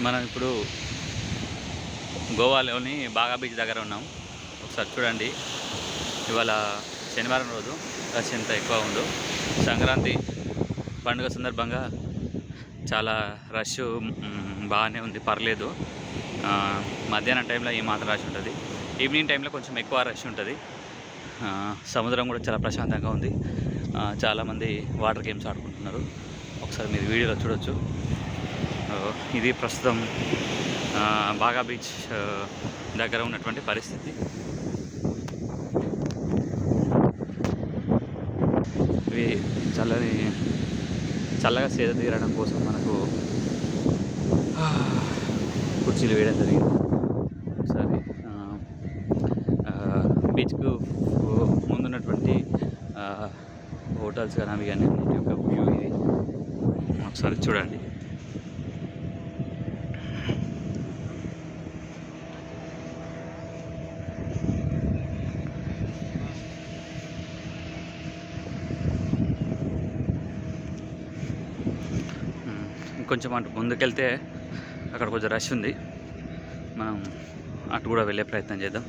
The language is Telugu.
మనం ఇప్పుడు గోవాలోని బాగా బీచ్ దగ్గర ఉన్నాం. ఒకసారి చూడండి. ఇవాళ శనివారం రోజు రష్ ఎంత ఎక్కువ ఉందో. సంక్రాంతి పండుగ సందర్భంగా చాలా రష్ బాగానే ఉంది, పర్లేదు. మధ్యాహ్నం టైంలో ఏమాత్రం రష్ ఉంటుంది, ఈవినింగ్ టైంలో కొంచెం ఎక్కువ రష్ ఉంటుంది. సముద్రం కూడా చాలా ప్రశాంతంగా ఉంది. చాలామంది వాటర్ గేమ్స్ ఆడుకుంటున్నారు. ఒకసారి మీరు వీడియోలో చూడొచ్చు. ఇది ప్రస్తుతం బాగా బీచ్ దగ్గర ఉన్నటువంటి పరిస్థితి. ఇవి చల్లగా సేద తీరడం కోసం మనకు కుర్చీలు వేయడం జరిగింది. ఒకసారి బీచ్కు ముందున్నటువంటి హోటల్స్ కానీ అవి కానీ ఒక వ్యూ ఇది. ఒకసారి చూడండి. ఇంకొంచెం అటు ముందుకెళ్తే అక్కడ కొంచెం రష్ ఉంది. మనం అటు కూడా వెళ్ళే ప్రయత్నం చేద్దాం.